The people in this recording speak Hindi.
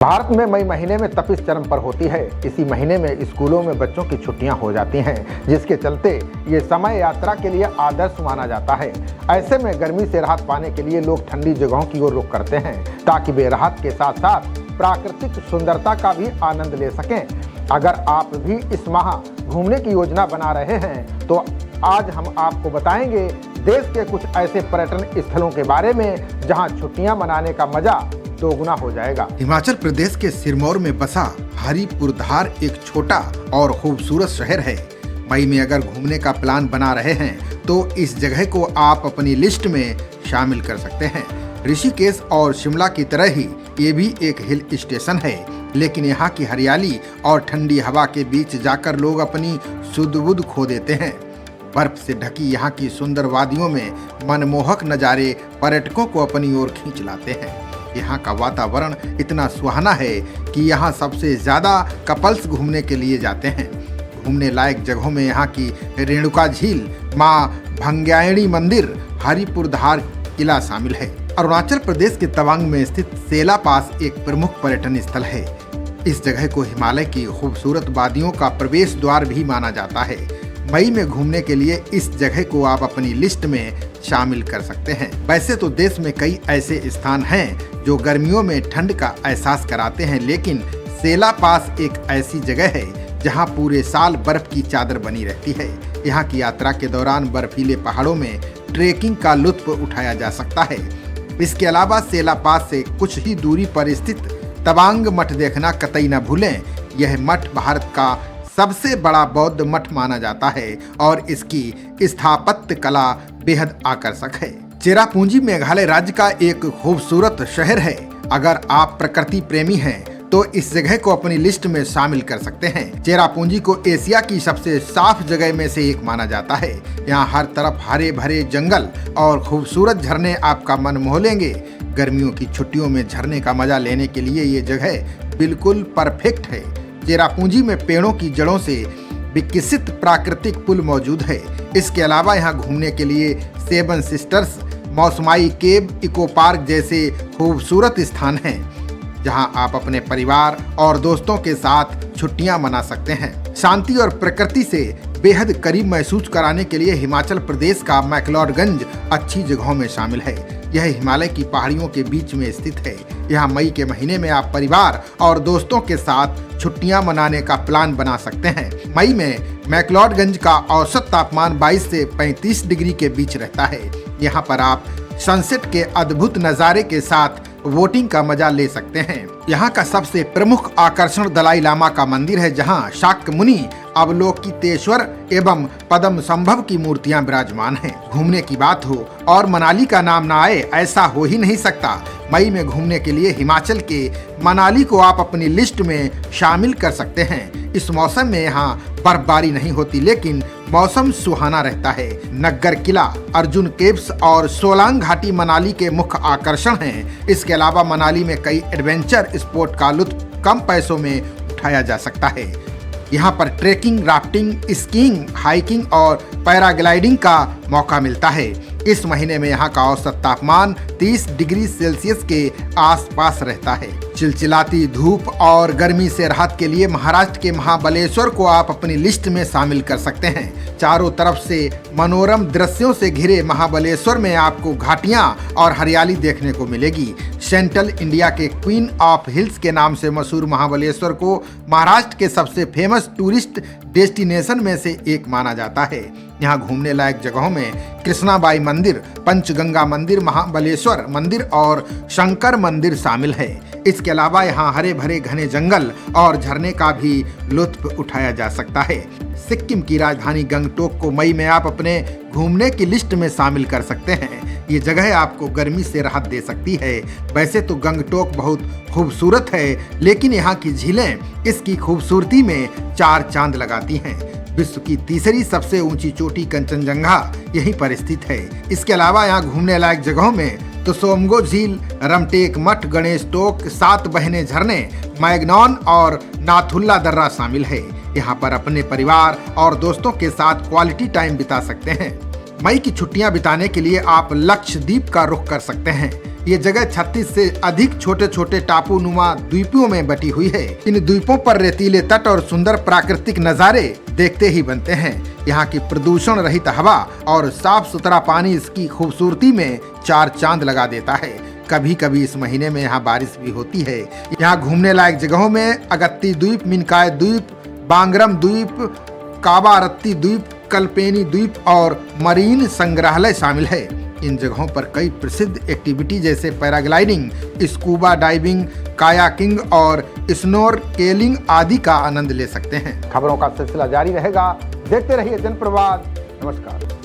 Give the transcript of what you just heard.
भारत में मई महीने में तपिश चरम पर होती है। इसी महीने में स्कूलों में बच्चों की छुट्टियां हो जाती हैं, जिसके चलते ये समय यात्रा के लिए आदर्श माना जाता है। ऐसे में गर्मी से राहत पाने के लिए लोग ठंडी जगहों की ओर रुख करते हैं, ताकि वे राहत के साथ साथ प्राकृतिक सुंदरता का भी आनंद ले सकें। अगर आप भी इस माह घूमने की योजना बना रहे हैं तो आज हम आपको बताएंगे देश के कुछ ऐसे पर्यटन स्थलों के बारे में जहां छुट्टियां मनाने का मजा दोगुना हो जाएगा। हिमाचल प्रदेश के सिरमौर में बसा हरिपुरधार एक छोटा और खूबसूरत शहर है। मई में अगर घूमने का प्लान बना रहे हैं तो इस जगह को आप अपनी लिस्ट में शामिल कर सकते हैं। ऋषिकेश और शिमला की तरह ही ये भी एक हिल स्टेशन है, लेकिन यहाँ की हरियाली और ठंडी हवा के बीच जाकर लोग अपनी सुध-बुध खो देते हैं। बर्फ से ढकी यहाँ की सुंदर वादियों में मनमोहक नज़ारे पर्यटकों को अपनी ओर खींच लाते हैं। यहाँ का वातावरण इतना सुहाना है कि यहाँ सबसे ज़्यादा कपल्स घूमने के लिए जाते हैं। घूमने लायक जगहों में यहाँ की रेणुका झील, माँ भंग्यायणी मंदिर, हरिपुरधार किला शामिल है। अरुणाचल प्रदेश के तवांग में स्थित सेला पास एक प्रमुख पर्यटन स्थल है। इस जगह को हिमालय की खूबसूरत वादियों का प्रवेश द्वार भी माना जाता है। मई में घूमने के लिए इस जगह को आप अपनी लिस्ट में शामिल कर सकते हैं। वैसे तो देश में कई ऐसे स्थान हैं जो गर्मियों में ठंड का एहसास कराते हैं, लेकिन सेला पास एक ऐसी जगह है जहां पूरे साल बर्फ की चादर बनी रहती है। यहां की यात्रा के दौरान बर्फीले पहाड़ों में ट्रेकिंग का लुत्फ उठाया जा सकता है। इसके अलावा सेला पास से कुछ ही दूरी पर स्थित तवांग मठ देखना कतई न भूलें। यह मठ भारत का सबसे बड़ा बौद्ध मठ माना जाता है और इसकी स्थापत्य कला बेहद आकर्षक है। चेरापूंजी मेघालय राज्य का एक खूबसूरत शहर है। अगर आप प्रकृति प्रेमी हैं तो इस जगह को अपनी लिस्ट में शामिल कर सकते हैं। चेरापूंजी को एशिया की सबसे साफ जगह में से एक माना जाता है। यहाँ हर तरफ हरे भरे जंगल और खूबसूरत झरने आपका मन मोह लेंगे। गर्मियों की छुट्टियों में झरने का मजा लेने के लिए ये जगह बिल्कुल परफेक्ट है। चेरापूंजी में पेड़ों की जड़ों से विकसित प्राकृतिक पुल मौजूद है। इसके अलावा यहाँ घूमने के लिए सेवन सिस्टर्स, मौसमाई केव, इको पार्क जैसे खूबसूरत स्थान हैं, जहाँ आप अपने परिवार और दोस्तों के साथ छुट्टियाँ मना सकते हैं। शांति और प्रकृति से बेहद करीब महसूस कराने के लिए हिमाचल प्रदेश का मैक्लोडगंज अच्छी जगहों में शामिल है। यह हिमालय की पहाड़ियों के बीच में स्थित है। यहाँ मई के महीने में आप परिवार और दोस्तों के साथ छुट्टियां मनाने का प्लान बना सकते हैं। मई में मैक्लोडगंज का औसत तापमान 22 से 35 डिग्री के बीच रहता है। यहाँ पर आप सनसेट के अद्भुत नज़ारे के साथ वोटिंग का मजा ले सकते हैं। यहाँ का सबसे प्रमुख आकर्षण दलाई लामा का मंदिर है, जहाँ शाक्य मुनि, अवलोकितेश्वर एवं पद्म संभव की मूर्तियां विराजमान हैं। घूमने की बात हो और मनाली का नाम ना आए, ऐसा हो ही नहीं सकता। मई में घूमने के लिए हिमाचल के मनाली को आप अपनी लिस्ट में शामिल कर सकते हैं। इस मौसम में यहाँ बर्फबारी नहीं होती, लेकिन मौसम सुहाना रहता है। नग्गर किला, अर्जुन केव्स और सोलांग घाटी मनाली के मुख्य आकर्षण हैं। इसके अलावा मनाली में कई एडवेंचर स्पोर्ट का लुत्फ कम पैसों में उठाया जा सकता है। यहाँ पर ट्रेकिंग, राफ्टिंग, स्कीइंग, हाइकिंग और पैराग्लाइडिंग का मौका मिलता है। इस महीने में यहाँ का औसत तापमान 30 डिग्री सेल्सियस के आसपास रहता है। चिलचिलाती धूप और गर्मी से राहत के लिए महाराष्ट्र के महाबलेश्वर को आप अपनी लिस्ट में शामिल कर सकते हैं। चारों तरफ से मनोरम दृश्यों से घिरे महाबलेश्वर में आपको घाटियां और हरियाली देखने को मिलेगी। सेंट्रल इंडिया के क्वीन ऑफ हिल्स के नाम से मशहूर महाबलेश्वर को महाराष्ट्र के सबसे फेमस टूरिस्ट डेस्टिनेशन में से एक माना जाता है। यहाँ घूमने लायक जगहों में कृष्णाबाई मंदिर, पंचगंगा मंदिर, महाबलेश्वर मंदिर और शंकर मंदिर शामिल है। इसके अलावा यहाँ हरे भरे घने जंगल और झरने का भी लुत्फ उठाया जा सकता है। सिक्किम की राजधानी गंगटोक को मई में आप अपने घूमने की लिस्ट में शामिल कर सकते हैं। ये जगह आपको गर्मी से राहत दे सकती है। वैसे तो गंगटोक बहुत खूबसूरत है, लेकिन यहाँ की झीलें इसकी खूबसूरती में चार चांद लगाती हैं। विश्व की तीसरी सबसे ऊंची चोटी कंचनजंगा यहीं पर स्थित है। इसके अलावा यहाँ घूमने लायक जगहों में तो सोमगो झील, रमटेक मठ, गणेश टोक, 7 बहने झरने, मैग्नॉन और नाथुल्ला दर्रा शामिल है। यहाँ पर अपने परिवार और दोस्तों के साथ क्वालिटी टाइम बिता सकते हैं। मई की छुट्टियां बिताने के लिए आप लक्षद्वीप का रुख कर सकते हैं। ये जगह 36 से अधिक छोटे छोटे टापू नुमा द्वीपों में बटी हुई है। इन द्वीपों पर रेतीले तट और सुंदर प्राकृतिक नज़ारे देखते ही बनते हैं। यहाँ की प्रदूषण रहित हवा और साफ सुथरा पानी इसकी खूबसूरती में चार चांद लगा देता है। कभी कभी इस महीने में यहाँ बारिश भी होती है। यहाँ घूमने लायक जगहों में अगत्ती द्वीप, मिनकाय द्वीप, बांगरम द्वीप, काबारत्ती द्वीप, कल्पेनी द्वीप और मरीन संग्रहालय शामिल है। इन जगहों पर कई प्रसिद्ध एक्टिविटी जैसे पैराग्लाइडिंग, स्कूबा डाइविंग, कायाकिंग और स्नोरकेलिंग आदि का आनंद ले सकते हैं। खबरों का सिलसिला जारी रहेगा। देखते रहिए जनप्रवाद। नमस्कार।